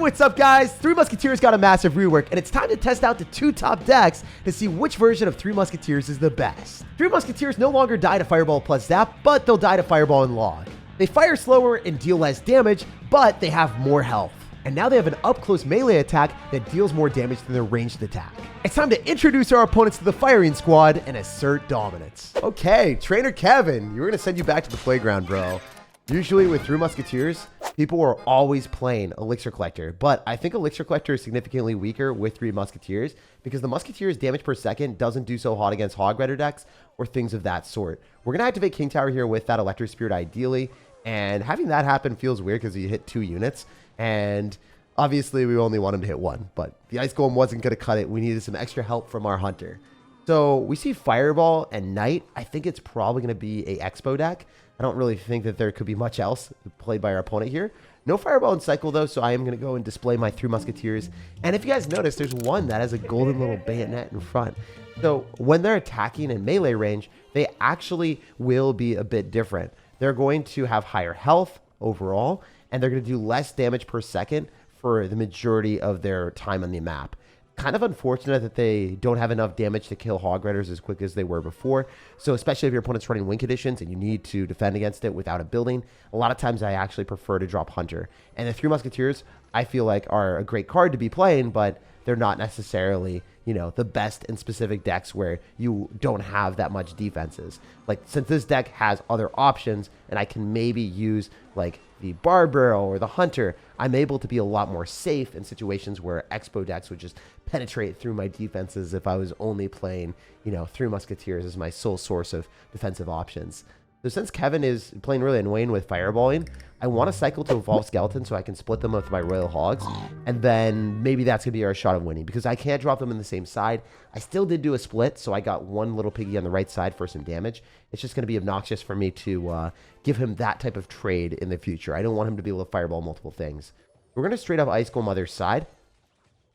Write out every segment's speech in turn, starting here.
what's up, guys? Three Musketeers got a massive rework, and it's time to test out the two top decks to see which version of Three Musketeers is the best. Three Musketeers no longer die to Fireball plus Zap, but they'll die to Fireball and Log. They fire slower and deal less damage, but they have more health. And now they have an up-close melee attack that deals more damage than their ranged attack. It's time to introduce our opponents to the firing squad and assert dominance. Okay, Trainer Kevin, we're gonna send you back to the playground, bro. Usually with Three Musketeers, people are always playing Elixir Collector, but I think Elixir Collector is significantly weaker with Three Musketeers because the Musketeers' damage per second doesn't do so hot against Hog Rider decks or things of that sort. We're going to activate King Tower here with that Electric Spirit ideally, and having that happen feels weird because you hit 2 units, and obviously we only want him to hit 1, but the Ice Golem wasn't going to cut it. We needed some extra help from our Hunter. So we see Fireball and Knight. I think it's probably going to be a Expo deck. I don't really think that there could be much else played by our opponent here. No Fireball and Cycle, though, so I am going to go and display my Three Musketeers. And if you guys notice, there's one that has a golden little bayonet in front. So when they're attacking in melee range, they actually will be a bit different. They're going to have higher health overall, and they're going to do less damage per second for the majority of their time on the map. Kind of unfortunate that they don't have enough damage to kill Hog Riders as quick as they were before. So especially if your opponent's running win conditions and you need to defend against it without a building, a lot of times I actually prefer to drop Hunter. And the Three Musketeers, I feel like, are a great card to be playing, but they're not necessarily, you know, the best in specific decks where you don't have that much defenses. Like, since this deck has other options and I can maybe use like the Barbarrel or the Hunter, I'm able to be a lot more safe in situations where Expo decks would just penetrate through my defenses if I was only playing, you know, Three Musketeers as my sole source of defensive options. So since Kevin is playing really annoying with Fireballing, I want to cycle to Evolve Skeleton so I can split them with my Royal Hogs, and then maybe that's going to be our shot of winning, because I can't drop them in the same side. I still did do a split, so I got one little piggy on the right side for some damage. It's just going to be obnoxious for me to give him that type of trade in the future. I don't want him to be able to Fireball multiple things. We're going to straight up Ice Golem other side.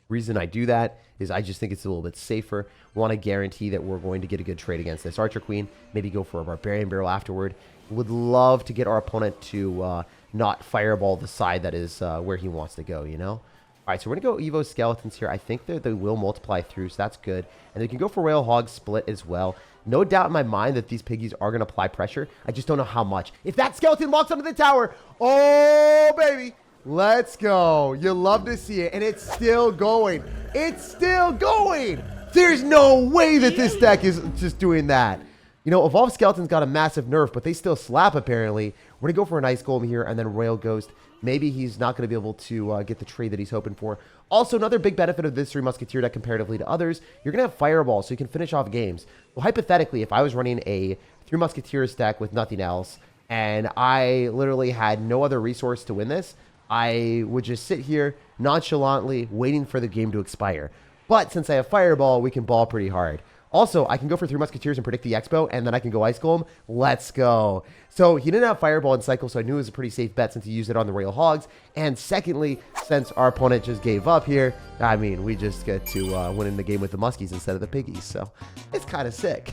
Reason I do that is I just think it's a little bit safer. Want to guarantee that we're going to get a good trade against this Archer Queen. Maybe go for a Barbarian Barrel afterward. Would love to get our opponent to not Fireball the side that is where he wants to go, you know? All right, so we're going to go Evo Skeletons here. I think that they will multiply through, so that's good. And they can go for Royal Hog split as well. No doubt in my mind that these piggies are going to apply pressure. I just don't know how much. If that skeleton locks onto the tower, oh, baby. Let's go. You love to see it. And it's still going. It's still going. There's no way that this deck is just doing that. You know, Evolved Skeleton's got a massive nerf, but they still slap, apparently. We're going to go for an Ice Golem here and then Royal Ghost. Maybe he's not going to be able to get the trade that he's hoping for. Also, another big benefit of this Three Musketeer deck comparatively to others, you're going to have Fireball, so you can finish off games. Well, hypothetically, if I was running a Three Musketeers deck with nothing else, and I literally had no other resource to win this, I would just sit here nonchalantly waiting for the game to expire. But since I have Fireball, we can ball pretty hard. Also, I can go for Three Musketeers and predict the Expo, and then I can go Ice Golem. Let's go. So he didn't have Fireball and Cycle, so I knew it was a pretty safe bet since he used it on the Royal Hogs. And secondly, since our opponent just gave up here, I mean, we just get to win in the game with the Muskies instead of the Piggies. So it's kind of sick.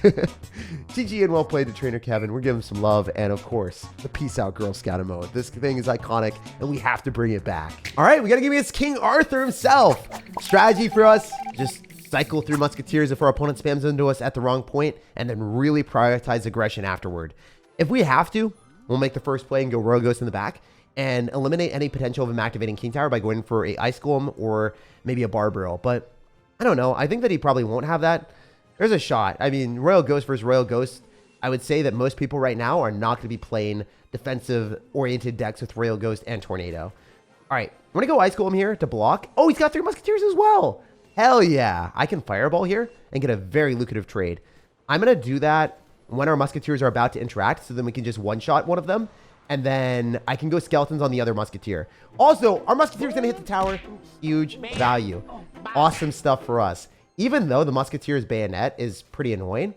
GG and well played to Trainer Kevin. We're giving him some love. And of course, the Peace Out Girl Scout mode. This thing is iconic, and we have to bring it back. All right, we got to give against King Arthur himself. Strategy for us, just cycle through Musketeers if our opponent spams into us at the wrong point, and then really prioritize aggression afterward. If we have to, we'll make the first play and go Royal Ghost in the back, and eliminate any potential of him activating King Tower by going for a Ice Golem or maybe a Barbarrel. But I don't know. I think that he probably won't have that. There's a shot. I mean, Royal Ghost versus Royal Ghost, I would say that most people right now are not going to be playing defensive-oriented decks with Royal Ghost and Tornado. All right, I'm going to go Ice Golem here to block. Oh, he's got Three Musketeers as well. Hell yeah. I can Fireball here and get a very lucrative trade. I'm going to do that when our Musketeers are about to interact, so then we can just one-shot one of them, and then I can go Skeletons on the other Musketeer. Also, our Musketeer's going to hit the tower. Huge value. Awesome stuff for us. Even though the Musketeer's bayonet is pretty annoying,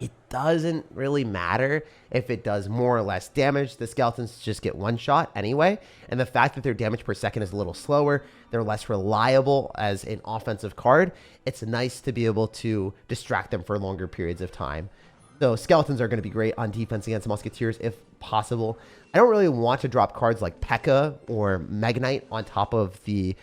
it doesn't really matter if it does more or less damage. The Skeletons just get one shot anyway. And the fact that their damage per second is a little slower, they're less reliable as an offensive card. It's nice to be able to distract them for longer periods of time. So Skeletons are going to be great on defense against Musketeers if possible. I don't really want to drop cards like P.E.K.K.A. or Mega Knight on top of the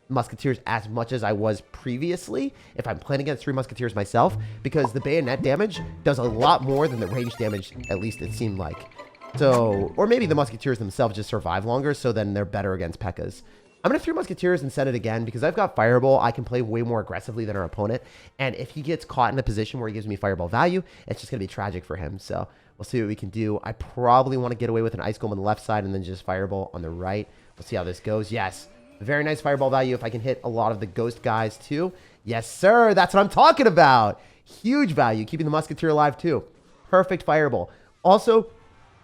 Musketeers as much as I was previously if I'm playing against 3 Musketeers myself, because the bayonet damage does a lot more than the range damage, at least it seemed like. So, or maybe the Musketeers themselves just survive longer, so then they're better against P.E.K.K.A.s. I'm going to 3 Musketeers and send it again because I've got Fireball. I can play way more aggressively than our opponent, and if he gets caught in a position where he gives me Fireball value, it's just going to be tragic for him. So we'll see what we can do. I probably want to get away with an Ice Golem on the left side and then just Fireball on the right. We'll see how this goes. Yes. Very nice Fireball value if I can hit a lot of the Ghost guys too. Yes, sir. That's what I'm talking about. Huge value. Keeping the Musketeer alive too. Perfect Fireball. Also,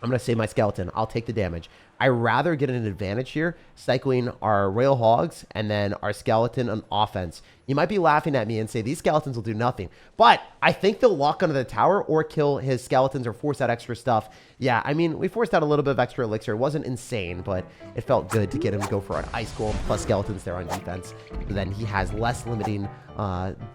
I'm going to save my Skeleton. I'll take the damage. I rather get an advantage here, cycling our Rail Hogs and then our Skeleton on offense. You might be laughing at me and say these Skeletons will do nothing, but I think they'll lock onto the tower or kill his Skeletons or force out extra stuff. Yeah, I mean, we forced out a little bit of extra Elixir. It wasn't insane, but it felt good to get him to go for an Ice Golem plus Skeletons there on defense. So then he has less limiting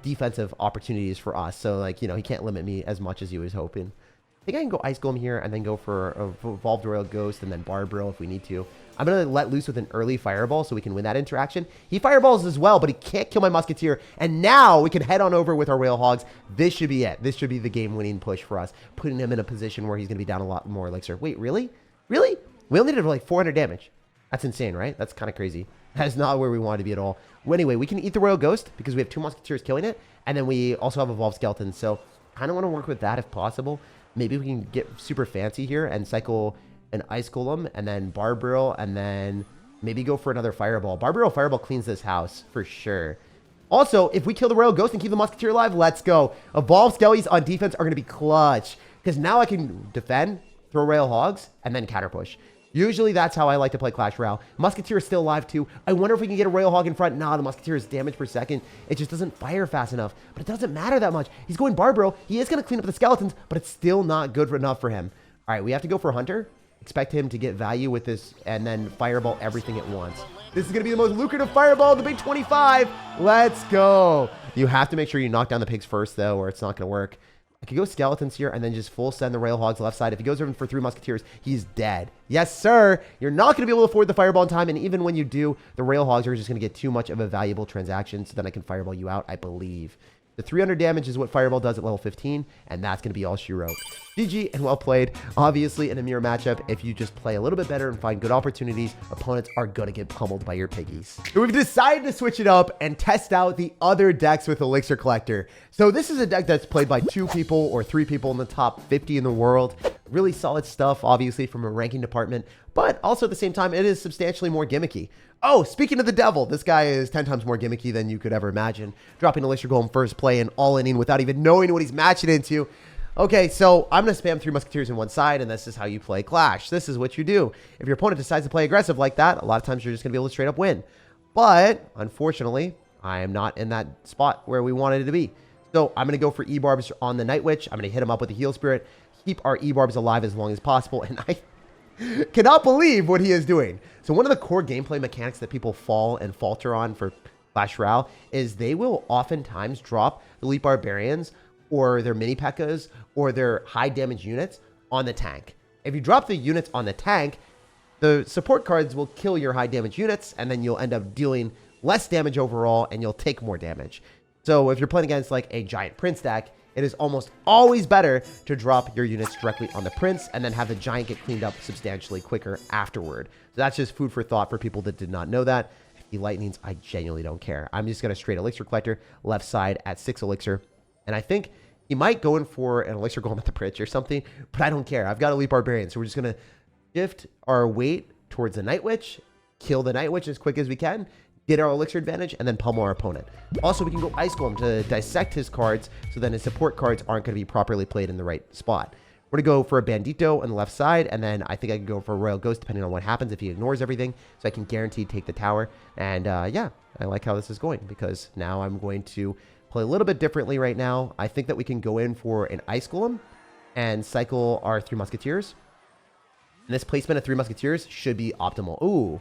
defensive opportunities for us. So, like, you know, he can't limit me as much as he was hoping. I think I can go Ice Golem here and then go for a Evolved Royal Ghost and then Barbarrel if we need to. I'm going to let loose with an early Fireball so we can win that interaction. He Fireballs as well, but he can't kill my Musketeer. And now we can head on over with our Rail Hogs. This should be it. This should be the game-winning push for us, putting him in a position where he's going to be down a lot more Elixir. Wait, really? Really? We only did like 400 damage. That's insane, right? That's kind of crazy. That is not where we want to be at all. Well, anyway, we can eat the Royal Ghost because we have 2 Musketeers killing it. And then we also have Evolved Skeletons. So kind of want to work with that if possible. Maybe we can get super fancy here and cycle an Ice Golem and then Barbarrel and then maybe go for another Fireball. Fireball cleans this house for sure. Also, if we kill the Royal Ghost and keep the Musketeer alive, let's go. Evolved Skellies on defense are going to be clutch because now I can defend, throw Rail Hogs, and then counter push. Usually that's how I like to play Clash Royale. Musketeer is still alive too. I wonder if we can get a Rail Hog in front. Nah, the Musketeer's damage per second. It just doesn't fire fast enough. But it doesn't matter that much. He's going Barbarrel. He is going to clean up the Skeletons, but it's still not good enough for him. All right, we have to go for Hunter. Expect him to get value with this and then Fireball everything at once. This is going to be the most lucrative Fireball, the big 25. Let's go. You have to make sure you knock down the pigs first, though, or it's not going to work. I could go Skeletons here and then just full send the Rail Hogs left side. If he goes over for 3 Musketeers, he's dead. Yes, sir. You're not going to be able to afford the Fireball in time. And even when you do, the Rail Hogs are just going to get too much of a valuable transaction. So then I can Fireball you out, I believe. The 300 damage is what Fireball does at level 15. And that's going to be all she wrote. GG and well played. Obviously, in a mirror matchup, if you just play a little bit better and find good opportunities, opponents are going to get pummeled by your piggies. So we've decided to switch it up and test out the other decks with Elixir Collector. So this is a deck that's played by 2 people or 3 people in the top 50 in the world. Really solid stuff, obviously, from a ranking department. But also at the same time, it is substantially more gimmicky. Oh, speaking of the devil, this guy is 10 times more gimmicky than you could ever imagine. Dropping Elixir Golem first play and all-inning without even knowing what he's matching into. Okay, so I'm going to spam 3 Musketeers in one side, and this is how you play Clash. This is what you do. If your opponent decides to play aggressive like that, a lot of times you're just going to be able to straight up win. But, unfortunately, I am not in that spot where we wanted it to be. So I'm going to go for E-Barbs on the Night Witch. I'm going to hit him up with the Heal Spirit, keep our E-Barbs alive as long as possible, and I cannot believe what he is doing. So one of the core gameplay mechanics that people fall and falter on for Clash Royale is they will oftentimes drop the Elite Barbarians or their mini P.E.K.K.As or their high damage units on the tank. If you drop the units on the tank, the support cards will kill your high damage units, and then you'll end up dealing less damage overall, and you'll take more damage. So if you're playing against like a giant Prince deck, it is almost always better to drop your units directly on the Prince and then have the giant get cleaned up substantially quicker afterward. So that's just food for thought for people that did not know that. The Lightnings, I genuinely don't care. I'm just going to straight Elixir Collector, left side at 6 Elixir. And I think he might go in for an Elixir Golem at the bridge or something, but I don't care. I've got Elite Barbarian, so we're just going to shift our weight towards the Night Witch, kill the Night Witch as quick as we can, get our Elixir advantage, and then pummel our opponent. Also, we can go Ice Golem to dissect his cards, so then his support cards aren't going to be properly played in the right spot. We're going to go for a Bandito on the left side, and then I think I can go for a Royal Ghost, depending on what happens if he ignores everything, so I can guarantee take the tower. And yeah, I like how this is going, because now I'm going to play a little bit differently right now. I think that we can go in for an Ice Golem and cycle our 3 Musketeers. And this placement of 3 Musketeers should be optimal. Ooh. All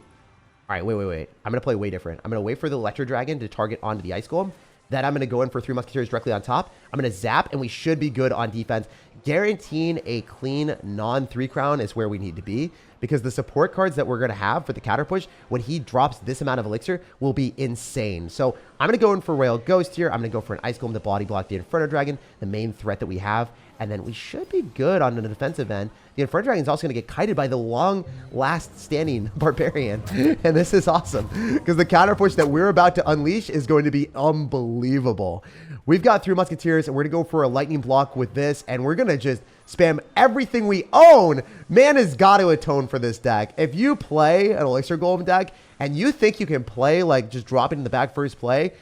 right, wait. I'm going to play way different. I'm going to wait for the Electro Dragon to target onto the Ice Golem. Then I'm going to go in for 3 Musketeers directly on top. I'm going to zap, and we should be good on defense. Guaranteeing a clean non-3 crown is where we need to be, because the support cards that we're going to have for the counter push, when he drops this amount of elixir, will be insane. So I'm going to go in for Royal Ghost here. I'm going to go for an Ice Golem to body block the Inferno Dragon, the main threat that we have. And then we should be good on the defensive end. The Inferno Dragon is also going to get kited by the long last standing Barbarian. And this is awesome, because the counter push that we're about to unleash is going to be unbelievable. We've got 3 Musketeers, and we're going to go for a lightning block with this, and we're going to just spam everything we own. Man has got to atone for this deck. If you play an Elixir Golem deck and you think you can play like just drop it in the back first play,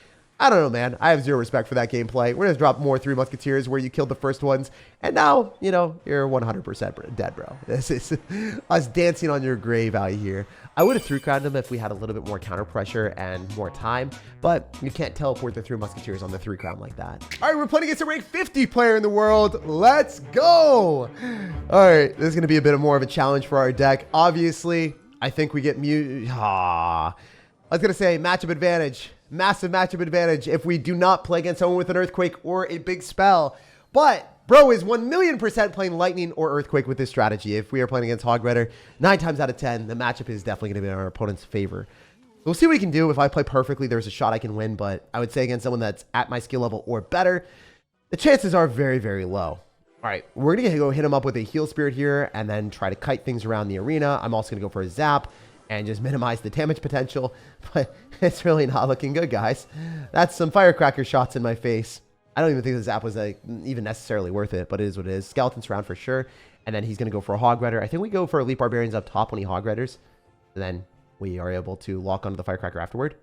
I don't know, man. I have zero respect for that gameplay. We're going to drop more 3 Musketeers where you killed the first ones, and now, you know, you're 100% dead, bro. This is us dancing on your grave out here. I would have 3-crowned him if we had a little bit more counter pressure and more time, but you can't teleport the 3 Musketeers on the 3-crown like that. All right, we're playing against a rank 50 player in the world. Let's go. All right, this is going to be a bit more of a challenge for our deck. Obviously, I think we get I was going to say matchup advantage. Massive matchup advantage if we do not play against someone with an Earthquake or a big spell. But bro is 1,000,000% playing Lightning or Earthquake with this strategy. If we are playing against Hogrider, 9 times out of 10, the matchup is definitely going to be in our opponent's favor. We'll see what we can do. If I play perfectly, there's a shot I can win. But I would say against someone that's at my skill level or better, the chances are very, very low. All right, we're going to go hit him up with a Heal Spirit here and then try to kite things around the arena. I'm also going to go for a Zap and just minimize the damage potential, but it's really not looking good, guys. That's some firecracker shots in my face. I don't even think the Zap was like even necessarily worth it, but it is what it is. Skeleton Surround for sure, and then he's going to go for a Hog Rider. I think we go for Elite Barbarians up top when he Hog Riders, and then we are able to lock onto the firecracker afterward.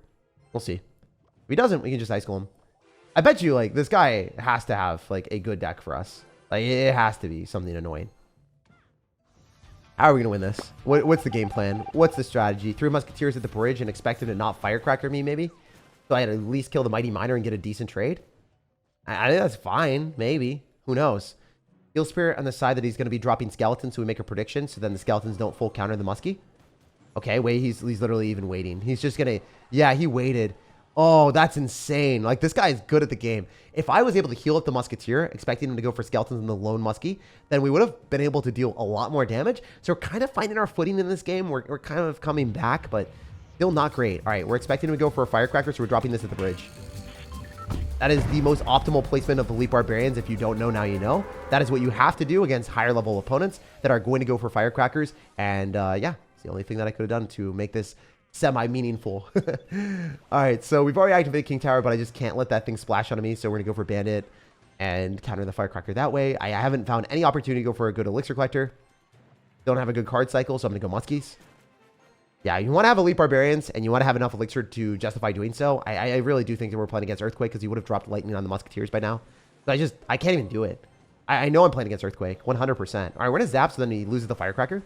We'll see. If he doesn't, we can just Ice Golem. I bet you, like, this guy has to have, like, a good deck for us. Like, it has to be something annoying. How are we going to win this? What's the game plan? What's the strategy? 3 Musketeers at the bridge and expect him to not firecracker me, maybe? So I had to at least kill the Mighty Miner and get a decent trade? I think that's fine. Maybe. Who knows? Heal Spirit on the side that he's going to be dropping skeletons, so we make a prediction, so then the skeletons don't full counter the Muskie. Okay, wait, he's literally even waiting. He's just going to... Yeah, he waited. Oh, that's insane. Like, this guy is good at the game. If I was able to heal up the Musketeer, expecting him to go for skeletons and the lone Muskie, then we would have been able to deal a lot more damage. So we're kind of finding our footing in this game. We're kind of coming back, but still not great. All right, we're expecting him to go for a Firecracker, so we're dropping this at the bridge. That is the most optimal placement of Elite Barbarians. If you don't know, now you know. That is what you have to do against higher level opponents that are going to go for Firecrackers. And yeah, it's the only thing that I could have done to make this semi-meaningful. All right, so we've already activated King Tower, but I just can't let that thing splash onto me, so we're going to go for Bandit and counter the Firecracker that way. I haven't found any opportunity to go for a good Elixir Collector. Don't have a good card cycle, so I'm going to go Muskies. Yeah, you want to have Elite Barbarians, and you want to have enough Elixir to justify doing so. I really do think that we're playing against Earthquake, because he would have dropped Lightning on the Musketeers by now. But I can't even do it. I know I'm playing against Earthquake, 100%. All right, we're going to Zap, so then he loses the Firecracker.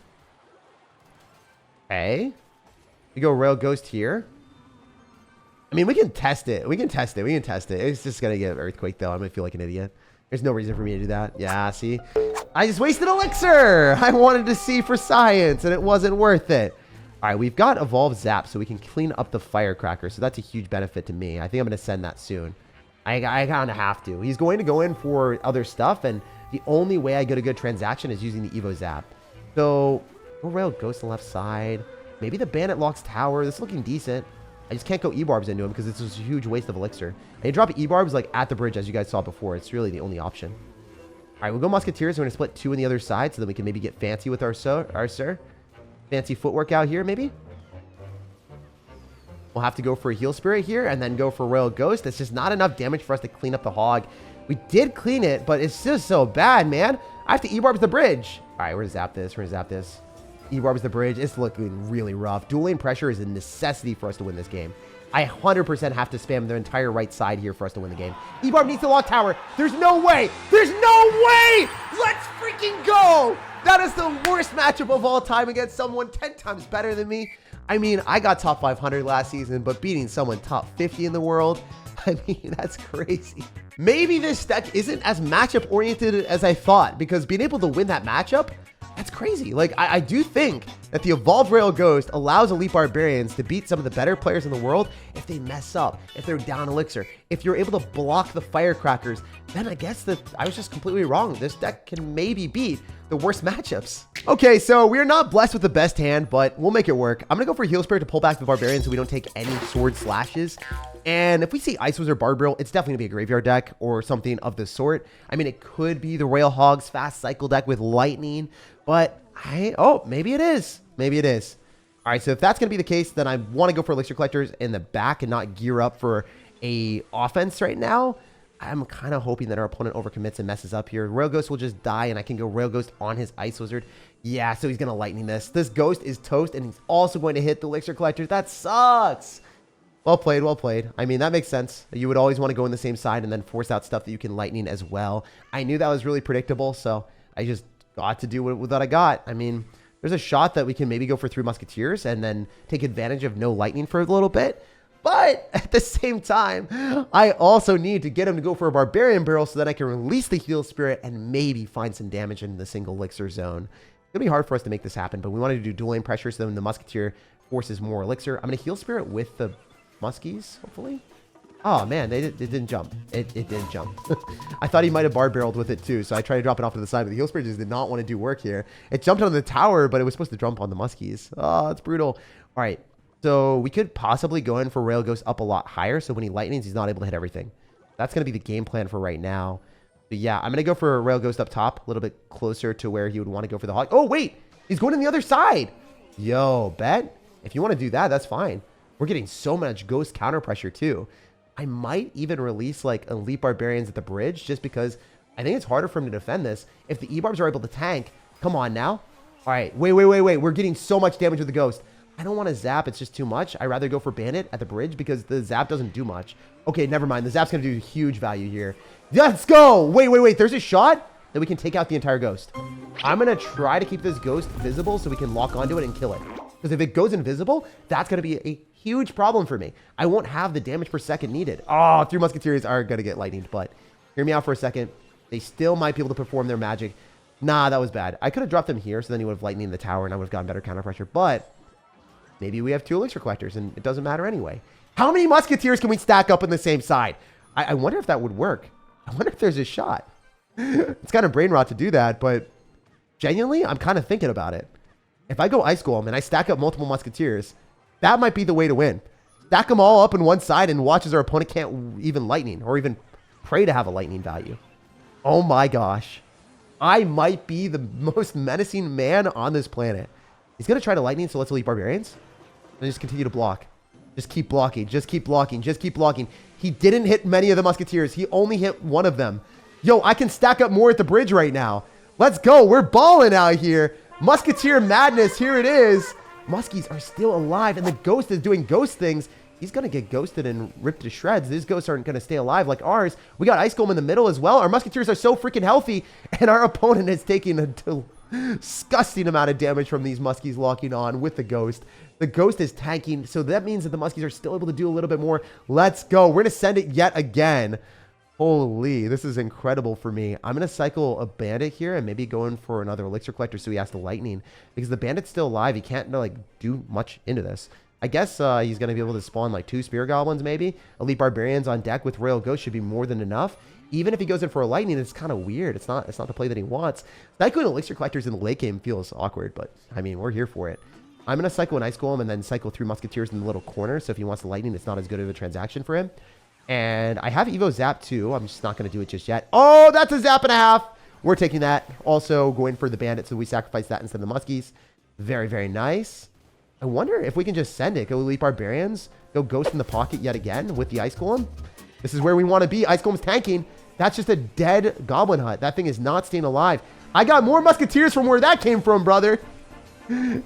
Okay. We go Royal Ghost here. I mean, we can test it. We can test it. It's just going to get Earthquake, though. I'm going to feel like an idiot. There's no reason for me to do that. Yeah, see? I just wasted Elixir. I wanted to see for science, and it wasn't worth it. All right, we've got Evolve Zap, so we can clean up the Firecracker. So that's a huge benefit to me. I think I'm going to send that soon. I kind of have to. He's going to go in for other stuff, and the only way I get a good transaction is using the Evo Zap. So, we'll Royal Ghost on the left side. Maybe the Bandit locks Tower. This is looking decent. I just can't go E-Barbs into him because it's just a huge waste of Elixir. And you drop E-Barbs like at the bridge, as you guys saw before. It's really the only option. All right, we'll go Musketeers. We're going to split 2 on the other side so that we can maybe get fancy with our Sir. Fancy footwork out here, maybe. We'll have to go for a Heal Spirit here and then go for Royal Ghost. It's just not enough damage for us to clean up the Hog. We did clean it, but it's just so bad, man. I have to E-Barbs the bridge. All right, we're going to zap this. We're going to zap this. E-Barbs the bridge. It's looking really rough. Dual lane pressure is a necessity for us to win this game. I 100% have to spam the entire right side here for us to win the game. E-Barb needs to lock Tower. There's no way. There's no way. Let's freaking go. That is the worst matchup of all time against someone 10 times better than me. I mean, I got top 500 last season, but beating someone top 50 in the world, I mean, that's crazy. Maybe this deck isn't as matchup oriented as I thought, because being able to win that matchup, That's crazy. Like, I do think that the Evolved Royal Ghost allows Elite Barbarians to beat some of the better players in the world if they mess up, if they're down Elixir, if you're able to block the Firecrackers. Then I guess that I was just completely wrong. This deck can maybe beat the worst matchups. Okay, so we're not blessed with the best hand, but we'll make it work. I'm gonna go for Heal Spirit to pull back the Barbarians so we don't take any sword slashes. And if we see Ice Wizard Barbarrel, it's definitely gonna be a graveyard deck or something of the sort. I mean, it could be the Royal Hogs fast cycle deck with lightning, but oh, maybe it is. Maybe it is. All right, so if that's gonna be the case, then I wanna go for Elixir Collectors in the back and not gear up for a offense right now. I'm kind of hoping that our opponent overcommits and messes up here. Royal Ghost will just die, and I can go Royal Ghost on his Ice Wizard. Yeah, so he's going to Lightning this. This Ghost is toast, and he's also going to hit the Elixir Collectors. That sucks. Well played, well played. I mean, that makes sense. You would always want to go in the same side and then force out stuff that you can Lightning as well. I knew that was really predictable, so I just got to do what I got. I mean, there's a shot that we can maybe go for 3 Musketeers and then take advantage of no Lightning for a little bit. But at the same time, I also need to get him to go for a Barbarian Barrel so that I can release the Heal Spirit and maybe find some damage in the single Elixir zone. It'll be hard for us to make this happen, but we wanted to do dual lane pressure so then the Musketeer forces more Elixir. I'm going to Heal Spirit with the Muskies, hopefully. Oh, man, it didn't jump. It didn't jump. I thought he might have Barb Barreled with it, too, so I tried to drop it off to the side, but the Heal Spirit just did not want to do work here. It jumped on the tower, but it was supposed to jump on the Muskies. Oh, that's brutal. All right. So we could possibly go in for Royal Ghost up a lot higher. So when he lightnings, he's not able to hit everything. That's going to be the game plan for right now. But yeah, I'm going to go for Royal Ghost up top, a little bit closer to where he would want to go for the Hog. Oh, wait, he's going on the other side. Yo, bet. If you want to do that, that's fine. We're getting so much Ghost counter pressure too. I might even release like Elite Barbarians at the bridge just because I think it's harder for him to defend this. If the E-Barbs are able to tank, come on now. All right, wait. We're getting so much damage with the Ghost. I don't want to zap. It's just too much. I'd rather go for Bandit at the bridge because the zap doesn't do much. Okay, never mind. The zap's going to do huge value here. Let's go. Wait. There's a shot that we can take out the entire Ghost. I'm going to try to keep this Ghost visible so we can lock onto it and kill it. Because if it goes invisible, that's going to be a huge problem for me. I won't have the damage per second needed. Oh, 3 Musketeers are going to get lightninged, but hear me out for a second. They still might be able to perform their magic. Nah, that was bad. I could have dropped them here so then he would have lightning the tower and I would have gotten better counter pressure, but maybe we have 2 Elixir Collectors, and it doesn't matter anyway. How many Musketeers can we stack up on the same side? I wonder if that would work. I wonder if there's a shot. It's kind of brain rot to do that, but genuinely, I'm kind of thinking about it. If I go Ice Golem and I stack up multiple Musketeers, that might be the way to win. Stack them all up on one side and watch as our opponent can't even Lightning or even pray to have a Lightning value. Oh my gosh. I might be the most menacing man on this planet. He's going to try to Lightning, so let's Elite Barbarians. And just continue to block. Just keep blocking. Just keep blocking. Just keep blocking. He didn't hit many of the Musketeers. He only hit one of them. Yo, I can stack up more at the bridge right now. Let's go. We're balling out here. Musketeer madness. Here it is. Muskies are still alive, and the Ghost is doing Ghost things. He's going to get ghosted and ripped to shreds. These Ghosts aren't going to stay alive like ours. We got Ice Golem in the middle as well. Our Musketeers are so freaking healthy, and our opponent is taking a disgusting amount of damage from these Muskies locking on with the Ghost. The Ghost is tanking, so that means that the Muskies are still able to do a little bit more. Let's go. We're going to send it yet again. Holy, this is incredible for me. I'm going to cycle a Bandit here and maybe go in for another Elixir Collector so he has the Lightning. Because the Bandit's still alive. He can't like do much into this. I guess he's going to be able to spawn like 2 Spear Goblins maybe. Elite Barbarians on deck with Royal Ghost should be more than enough. Even if he goes in for a Lightning, it's kind of weird. It's not the play that he wants. Cycling Elixir Collectors in the late game feels awkward, but I mean, we're here for it. I'm going to cycle an Ice Golem and then cycle 3 Musketeers in the little corner. So if he wants the Lightning, it's not as good of a transaction for him. And I have Evo Zap too. I'm just not going to do it just yet. Oh, that's a Zap and a half. We're taking that. Also going for the Bandit, so we sacrifice that instead of the Muskies. Very, very nice. I wonder if we can just send it. Go Elite Barbarians. Go Ghost in the pocket yet again with the Ice Golem. This is where we want to be. Ice Golem's tanking. That's just a dead Goblin Hut. That thing is not staying alive. I got more Musketeers from where that came from, brother.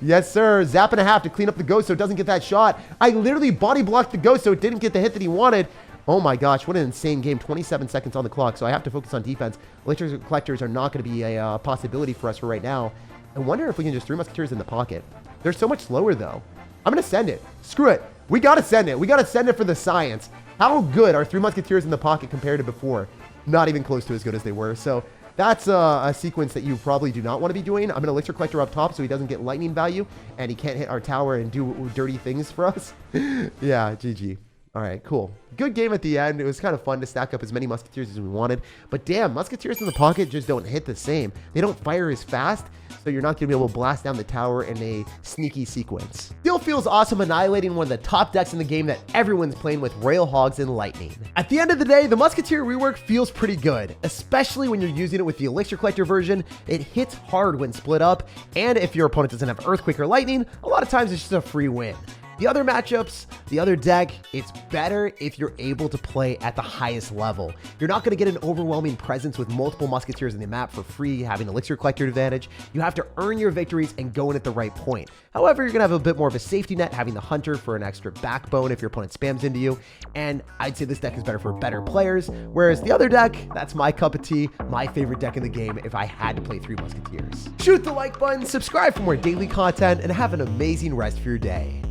Yes, sir. Zap and a half to clean up the Ghost so it doesn't get that shot. I literally body blocked the Ghost so it didn't get the hit that he wanted. Oh my gosh, what an insane game. 27 seconds on the clock, so I have to focus on defense. Elixir Collectors are not going to be a possibility for us for right now. I wonder if we can just 3 Musketeers in the pocket. They're so much slower, though. I'm going to send it. Screw it. We got to send it. We got to send it for the science. How good are 3 Musketeers in the pocket compared to before? Not even close to as good as they were. So That's a sequence that you probably do not want to be doing. I'm an Elixir Collector up top so he doesn't get lightning value, and he can't hit our tower and do dirty things for us. Yeah, GG. All right, cool. Good game at the end. It was kind of fun to stack up as many Musketeers as we wanted. But damn, Musketeers in the pocket just don't hit the same. They don't fire as fast, so you're not going to be able to blast down the tower in a sneaky sequence. Still feels awesome annihilating one of the top decks in the game that everyone's playing with Royal Hogs and Lightning. At the end of the day, the Musketeer rework feels pretty good, especially when you're using it with the Elixir Collector version. It hits hard when split up, and if your opponent doesn't have Earthquake or Lightning, a lot of times it's just a free win. The other matchups, the other deck, it's better if you're able to play at the highest level. You're not going to get an overwhelming presence with multiple Musketeers in the map for free, having Elixir Collector advantage. You have to earn your victories and go in at the right point. However, you're going to have a bit more of a safety net, having the Hunter for an extra backbone if your opponent spams into you. And I'd say this deck is better for better players, whereas the other deck, that's my cup of tea, my favorite deck in the game if I had to play 3 Musketeers. Shoot the like button, subscribe for more daily content, and have an amazing rest of your day.